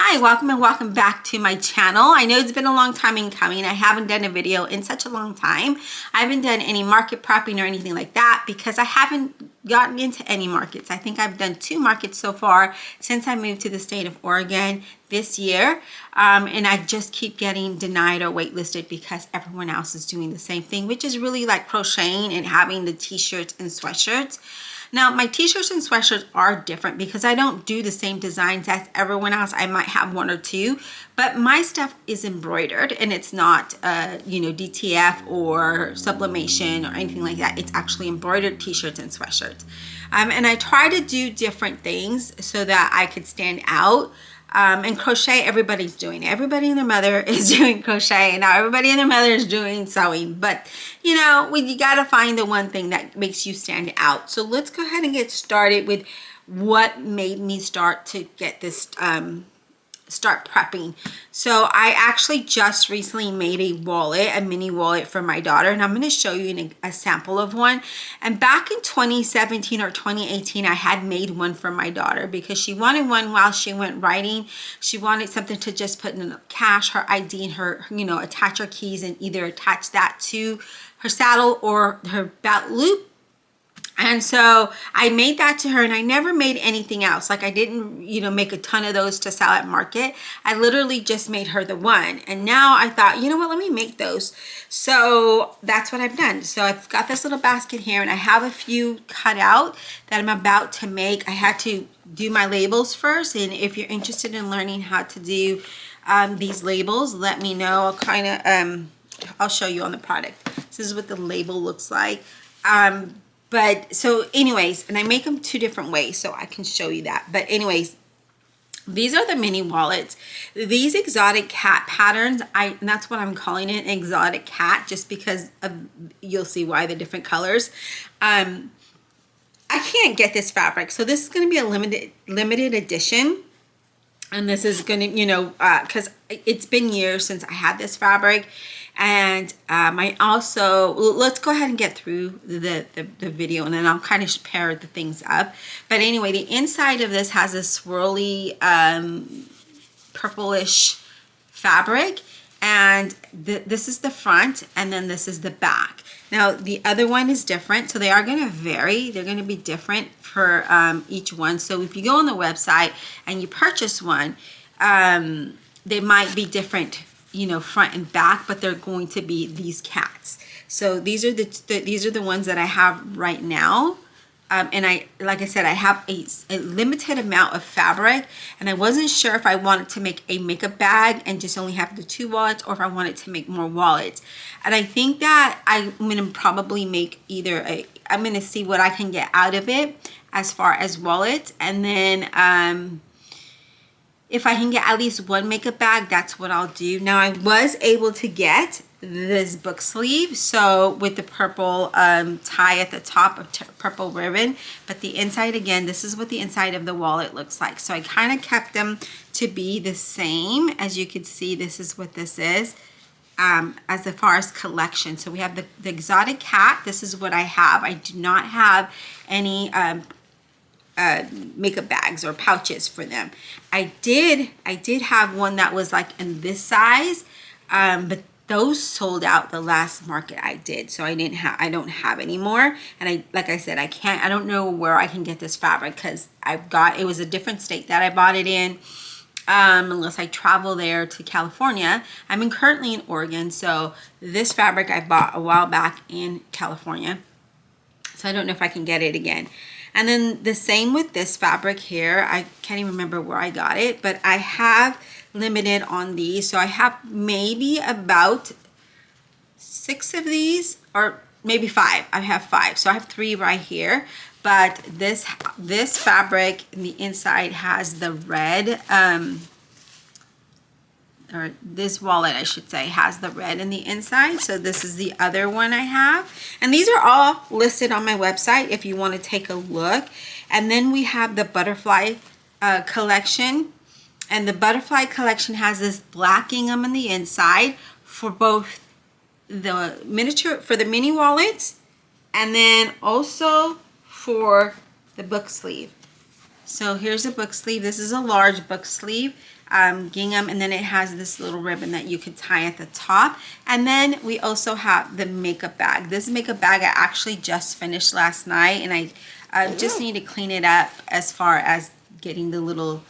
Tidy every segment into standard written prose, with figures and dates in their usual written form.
Hi, welcome and welcome back to my channel. I know it's been a long time in coming. I haven't done a video in such a long time. I haven't done any market prepping or anything like that because I haven't gotten into any markets. I think I've done 2 markets so far since I moved to the state of Oregon this year. And I just keep getting denied or waitlisted because everyone else is doing the same thing, which is really like crocheting and having the t-shirts and sweatshirts. Now, my t-shirts and sweatshirts are different because I don't do the same designs as everyone else. I might have 1 or 2, but my stuff is embroidered and it's not, DTF or sublimation or anything like that. It's actually embroidered t-shirts and sweatshirts. And I try to do different things so that I could stand out. And crochet, everybody's doing it. Everybody and their mother is doing crochet, and now everybody and their mother is doing sewing. But you gotta find the one thing that makes you stand out. So let's go ahead and get started with what made me start to get this start prepping. So I actually just recently made a wallet, a mini wallet for my daughter, and I'm going to show you a sample of one. And back in 2017 or 2018, I had made one for my daughter because she wanted one while she went riding. She wanted something to just put in cash, her ID, and her, attach her keys and either attach that to her saddle or her belt loop. And so I made that to her, and I never made anything else. Like I didn't, make a ton of those to sell at market. I literally just made her the one. And now I thought, you know what, let me make those. So that's what I've done. So I've got this little basket here, and I have a few cut out that I'm about to make. I had to do my labels first. And if you're interested in learning how to do these labels, let me know. I'll show you on the product. This is what the label looks like. But so anyways, and I make them 2 different ways so I can show you that. But anyways, these are the mini wallets. These exotic cat patterns, and that's what I'm calling it, exotic cat, just because you'll see why the different colors. I can't get this fabric. So this is going to be a limited edition. And this is going to, because it's been years since I had this fabric. And I also, let's go ahead and get through the video, and then I'll kind of pair the things up. But anyway, the inside of this has a swirly purplish fabric, and this is the front, and then this is the back. Now the other one is different, so they are going to vary. They're going to be different for each one. So if you go on the website and you purchase one, they might be different, front and back, but they're going to be these cats. So these are the ones that I have right now. And like I said, I have a limited amount of fabric, and I wasn't sure if I wanted to make a makeup bag and just only have the 2 wallets, or if I wanted to make more wallets. And I think that I'm going to probably make I'm going to see what I can get out of it as far as wallets. And then, if I can get at least 1 makeup bag, that's what I'll do. Now I was able to get this book sleeve, so with the purple tie at the top of purple ribbon, but the inside, again, this is what the inside of the wallet looks like. So I kind of kept them to be the same. As you can see, this is what this is as far as collection. So we have the exotic cat. This is what I have. I do not have any makeup bags or pouches for them. I did have one that was like in this size, but those sold out the last market I did, so I don't have any more. And like I said, I don't know where I can get this fabric, because it was a different state that I bought it in, unless I travel there to California. I'm currently in Oregon, so this fabric I bought a while back in California, so I don't know if I can get it again. And then the same with this fabric here. I can't even remember where I got it, but I have limited on these. So I have maybe about 6 of these, or maybe 5. I have 5. So I have 3 right here. But this fabric in the inside has the red, or this wallet, I should say, has the red in the inside. So this is the other one I have. And these are all listed on my website if you want to take a look. And then we have the butterfly collection. And the butterfly collection has this black gingham on the inside for both the mini wallets, and then also for the book sleeve. So here's a book sleeve. This is a large book sleeve. gingham, and then it has this little ribbon that you could tie at the top. And then we also have the makeup bag. This makeup bag I actually just finished last night, and I just need to clean it up as far as getting the little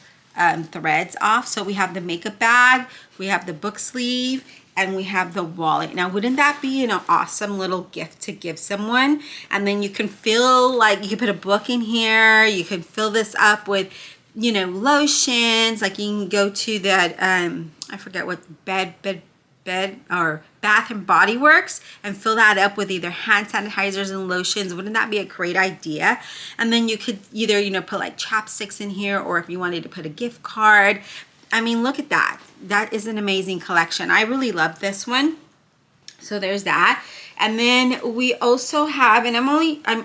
threads off. So we have the makeup bag, we have the book sleeve, and we have the wallet. Now, wouldn't that be an awesome little gift to give someone? And then you can fill, like, you can put a book in here. You can fill this up with, you know, lotions. Like, you can go to that, I forget what, bed or Bath and Body Works, and fill that up with either hand sanitizers and lotions. Wouldn't that be a great idea? And then you could either, you know, put like chapsticks in here, or if you wanted to put a gift card. I mean, look at that. That is an amazing collection. I really love this one. So there's that. And then we also have, and I'm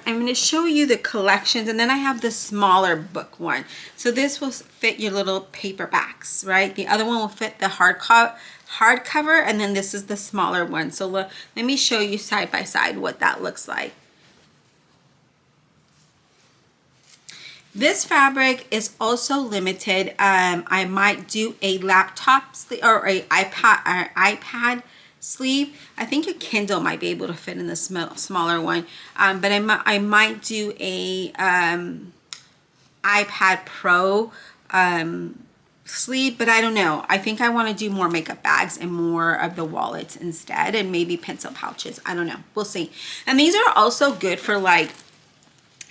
going to show you the collections, and then I have the smaller book one. So this will fit your little paperbacks, right? The other one will fit the hardcover, and then this is the smaller one. So let me show you side by side what that looks like. This fabric is also limited. I might do a laptop sleeve or a iPad sleeve. I think a Kindle might be able to fit in the smaller one, but I might do a iPad Pro sleeve, but I don't know. I think I want to do more makeup bags and more of the wallets instead, and maybe pencil pouches. I don't know. We'll see. And these are also good for like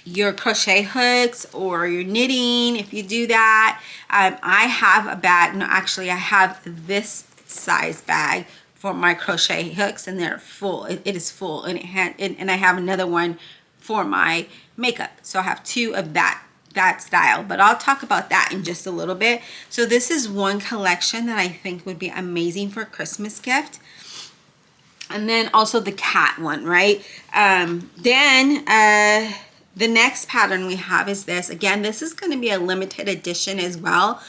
your crochet hooks or your knitting, if you do that. I have a bag. No, actually, I have this size bag for my crochet hooks, and they're full. It is full, and and I have another one for my makeup. So I have two of that style, but I'll talk about that in just a little bit. So this is one collection that I think would be amazing for a Christmas gift. And then also the cat one, right? The next pattern we have is this. Again, this is going to be a limited edition as well,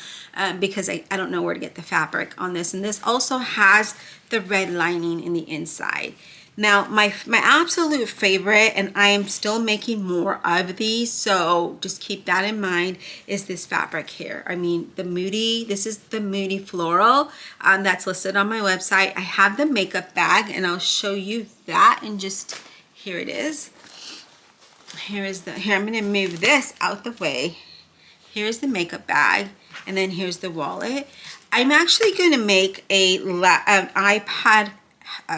because I don't know where to get the fabric on this. And this also has the red lining in the inside. Now, my absolute favorite, and I am still making more of these, so just keep that in mind, is this fabric here. I mean, this is the Moody Floral that's listed on my website. I have the makeup bag, and I'll show you that, and just, here it is. Here I'm going to move this out the way. Here's the makeup bag, and then here's the wallet. I'm actually going to make an iPad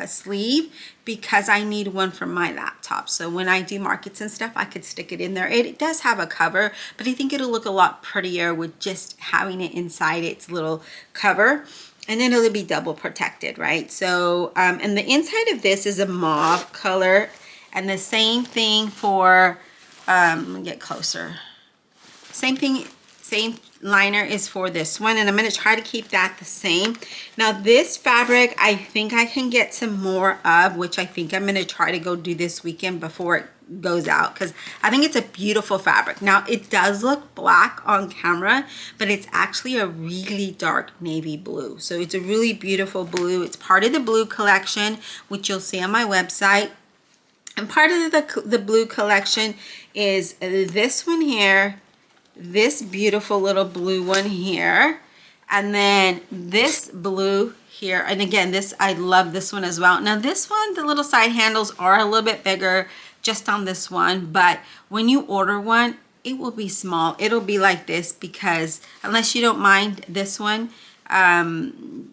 sleeve, because I need one for my laptop. So when I do markets and stuff, I could stick it in there. It does have a cover, but I think it'll look a lot prettier with just having it inside its little cover. And then it'll be double protected, right? So, and the inside of this is a mauve color. And the same thing for, let me get closer. Same thing, same liner is for this one, and I'm going to try to keep that the same. Now this fabric, I think I can get some more of, which I think I'm going to try to go do this weekend before it goes out, because I think it's a beautiful fabric. Now it does look black on camera, but it's actually a really dark navy blue. So it's a really beautiful blue. It's part of the blue collection, which you'll see on my website. And part of the blue collection is this one here, this beautiful little blue one here, and then this blue here. And again, I love this one as well. Now this one, the little side handles are a little bit bigger just on this one, but when you order one, it will be small. It'll be like this, because unless you don't mind this one,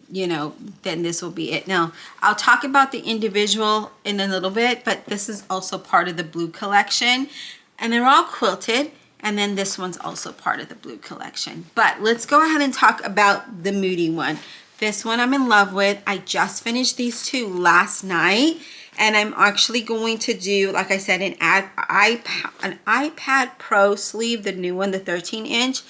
you know, then this will be it. Now I'll talk about the individual in a little bit, but this is also part of the blue collection, and they're all quilted. And then this one's also part of the blue collection. But let's go ahead and talk about the Moody one. This one I'm in love with. I just finished these two last night, and I'm actually going to do, like I said, an iPad Pro sleeve, the new one, the 13-inch,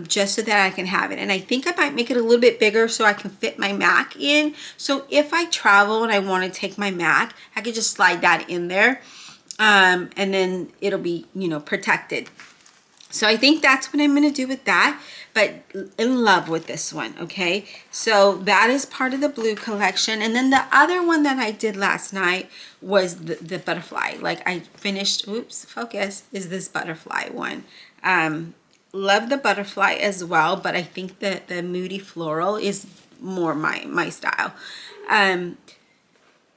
just so that I can have it. And I think I might make it a little bit bigger so I can fit my Mac in. So if I travel and I want to take my Mac, I could just slide that in there. And then it'll be, you know, protected. So I think that's what I'm going to do with that, but in love with this one. Okay, so that is part of the blue collection. And then the other one that I did last night was the butterfly. Like I finished, oops, focus, is this butterfly one. love the butterfly as well, but I think that the moody floral is more my style.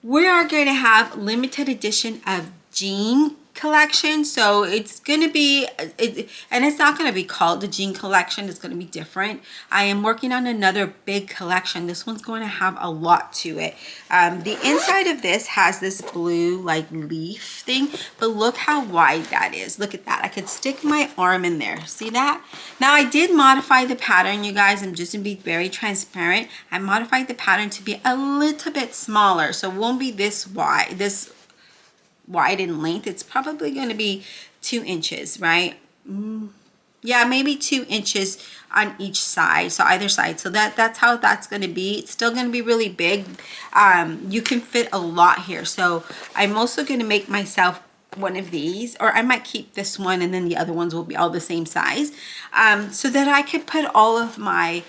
We are going to have limited edition of jean collection, so it's going to be and it's not going to be called the jean collection. It's going to be different. I am working on another big collection. This one's going to have a lot to it. The inside of this has this blue like leaf thing, but look how wide that is. Look at that. I could stick my arm in there. See that? Now I did modify the pattern, you guys. I'm just going to be very transparent. I modified the pattern to be a little bit smaller, so it won't be this wide in length. It's probably going to be 2 inches, right? Yeah, maybe 2 inches on each side, so either side. So that's how that's going to be. It's still going to be really big. You can fit a lot here. So I'm also going to make myself one of these, or I might keep this one and then the other ones will be all the same size, so that I could put all of my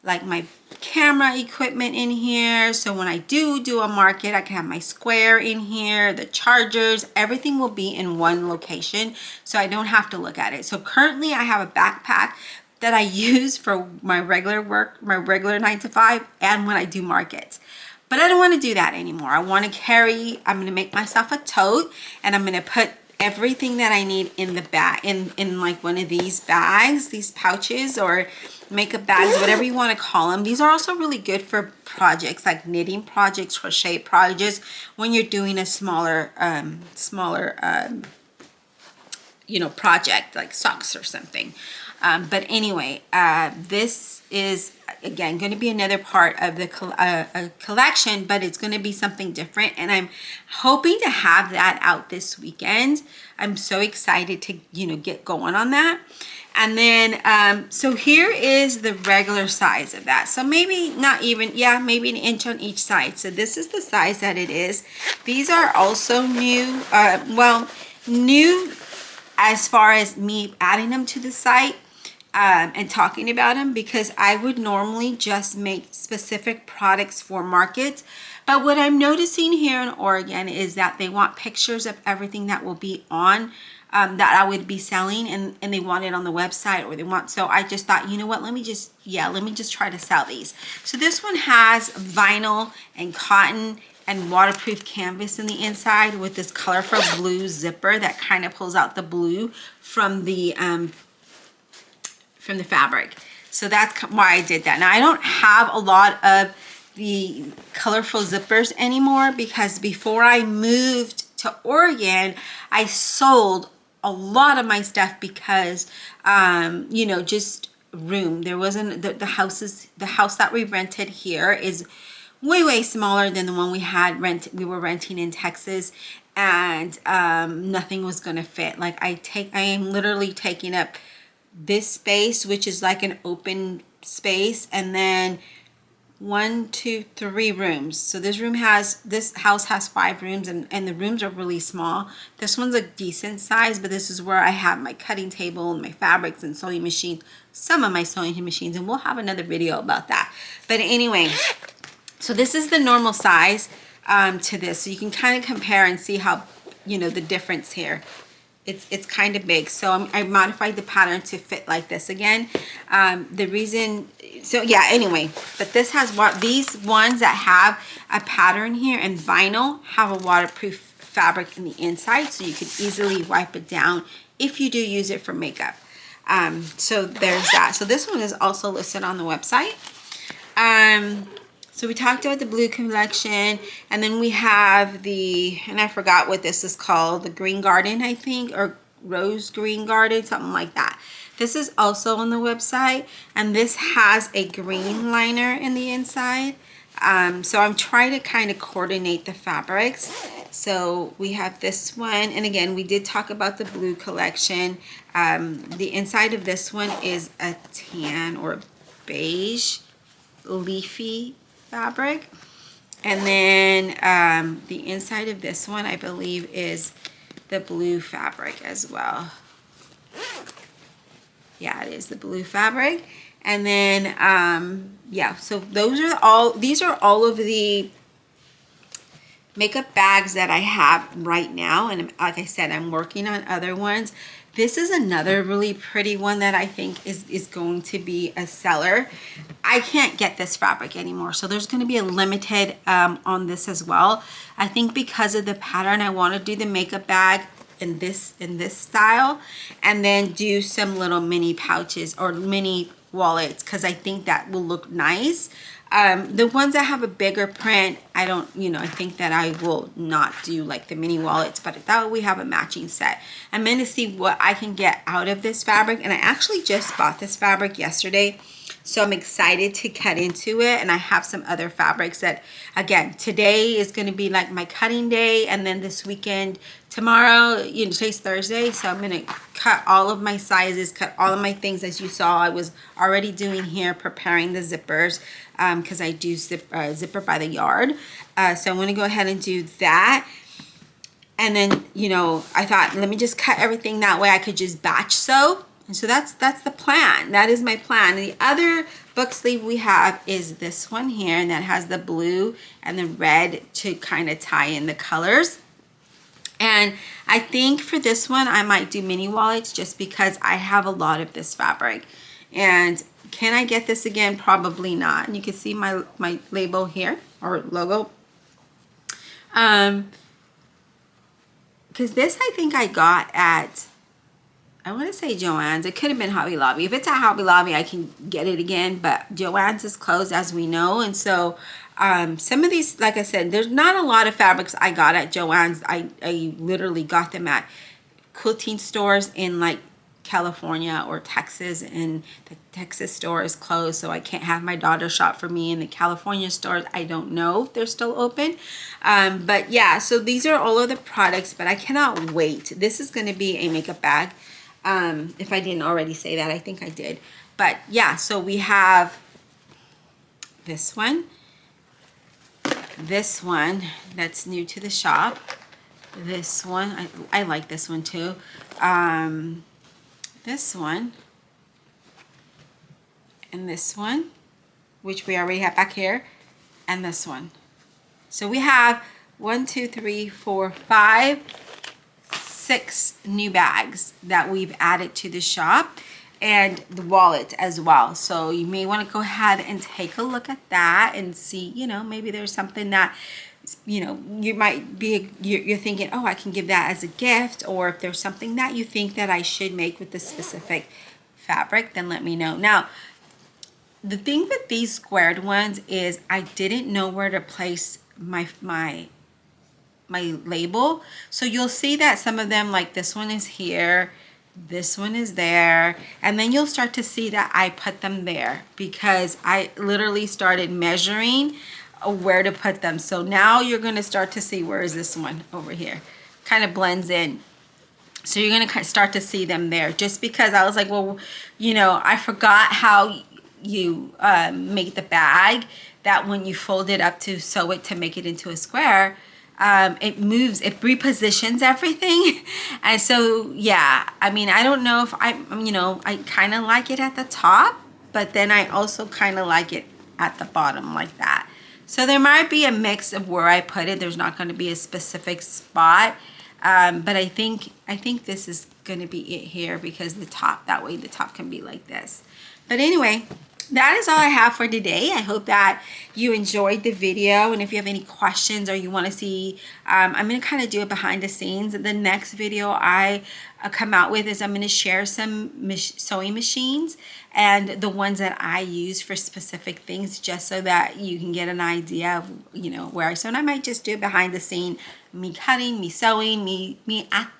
my camera equipment in here. So when I do a market, I can have my square in here, the chargers, everything will be in one location, so I don't have to look at it. So currently I have a backpack that I use for my regular work, my regular 9 to 5, and when I do markets. But I don't want to do that anymore. I want to carry, I'm going to make myself a tote, and I'm going to put everything that I need in the bag, in like one of these bags, these pouches, or makeup bags, whatever you want to call them. These are also really good for projects like knitting projects, crochet projects, when you're doing a smaller you know, project like socks or something. But anyway, this is again going to be another part of the collection, but it's going to be something different, and I'm hoping to have that out this weekend. I'm so excited to, you know, get going on that. And then so here is the regular size of that. So maybe not even, yeah, maybe 1 inch on each side. So this is the size that it is. These are also new, well, new as far as me adding them to the site and talking about them, because I would normally just make specific products for markets. But what I'm noticing here in Oregon is that they want pictures of everything that will be on that I would be selling, and they want it on the website, or they want, so I just thought, you know what, let me just try to sell these. So this one has vinyl and cotton and waterproof canvas in the inside with this colorful blue zipper that kind of pulls out the blue from the fabric. So that's why I did that. Now I don't have a lot of the colorful zippers anymore, because before I moved to Oregon, I sold a lot of my stuff because you know, just room. There wasn't the house that we rented here is way smaller than the one we were renting in Texas, and nothing was gonna fit. Like I am literally taking up this space, which is like an open space, and then 1, 2, 3 rooms. So this house has 5 rooms, and the rooms are really small. This one's a decent size, but this is where I have my cutting table and my fabrics and sewing machine, some of my sewing machines, and we'll have another video about that. But anyway, so this is the normal size to this, so you can kind of compare and see how, you know, the difference here. It's kind of big, so I modified the pattern to fit like this again. The reason, so yeah, anyway, but this has these ones that have a pattern here and vinyl have a waterproof fabric in the inside, so you can easily wipe it down if you do use it for makeup. So there's that. So this one is also listed on the website. So we talked about the blue collection, and then we have and I forgot what this is called, the green garden, I think, or rose green garden, something like that. This is also on the website, and this has a green liner in the inside. So I'm trying to kind of coordinate the fabrics. So we have this one, and again, we did talk about the blue collection. The inside of this one is a tan or beige leafy fabric, and then the inside of this one, I believe, is the blue fabric as well. Yeah, it is the blue fabric. And then yeah, so these are all of the makeup bags that I have right now, and like I said, I'm working on other ones. This is another really pretty one that I think is going to be a seller. I can't get this fabric anymore, so there's going to be a limited on this as well. I think because of the pattern, I want to do the makeup bag in this style, and then do some little mini pouches or mini wallets, because I think that will look nice. The ones that have a bigger print, I don't, I think that I will not do like the mini wallets, but that way we have a matching set. I'm going to see what I can get out of this fabric, and I actually just bought this fabric yesterday, so I'm excited to cut into it. And I have some other fabrics that, again, today is going to be like my cutting day, and then this weekend, tomorrow, today's Thursday, so I'm going to cut all of my sizes, cut all of my things. As you saw, I was already doing here, preparing the zippers, because I do zipper by the yard. So I'm going to go ahead and do that. And then, I thought, let me just cut everything that way I could just batch sew. And so that's the plan. That is my plan. And the other book sleeve we have is this one here, and that has the blue and the red to kind of tie in the colors. And I think for this one, I might do mini wallets just because I have a lot of this fabric. And can I get this again? Probably not. And you can see my label here, or logo. Because this I think I got at, I want to say Joann's. It could have been Hobby Lobby. If it's at Hobby Lobby, I can get it again. But Joann's is closed, as we know. And so some of these, like I said, there's not a lot of fabrics I got at Joann's. I literally got them at quilting stores in like California or Texas, and the Texas store is closed, so I can't have my daughter shop for me. In the California stores, I don't know if they're still open. But yeah, so these are all of the products, but I cannot wait. This is going to be a makeup bag. If I didn't already say that, I think I did. But yeah, so we have this one that's new to the shop. This one, I like this one too. This one, and this one, which we already have back here, and this one. So we have 1, 2, 3, 4, 5, 6 new bags that we've added to the shop, and the wallet as well. So you may want to go ahead and take a look at that and see, maybe there's something that you might be, you're thinking, oh, I can give that as a gift, or if there's something that you think that I should make with this specific fabric, then let me know. Now, the thing with these squared ones is I didn't know where to place my label. So you'll see that some of them, like this one is here, this one is there, and then you'll start to see that I put them there because I literally started measuring where to put them. So now you're going to start to see, where is this one over here? Kind of blends in. So you're going to start to see them there, just because I was like, well, I forgot how you make the bag, that when you fold it up to sew it to make it into a square, it moves, it repositions everything. And so, yeah, I mean, I don't know if I kind of like it at the top, but then I also kind of like it at the bottom like that. So there might be a mix of where I put it. There's not going to be a specific spot, but I think this is going to be it here, because the top, that way the top can be like this. But anyway, that is all I have for today. I hope that you enjoyed the video, and if you have any questions or you want to see, I'm going to kind of do it behind the scenes. The next video I come out with is I'm going to share some sewing machines and the ones that I use for specific things, just so that you can get an idea of where I sew. And I might just do it behind the scene, me cutting, me sewing, me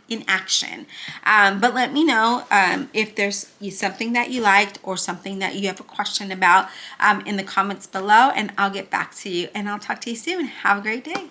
in action. But let me know if there's something that you liked or something that you have a question about in the comments below, and I'll get back to you, and I'll talk to you soon. Have a great day.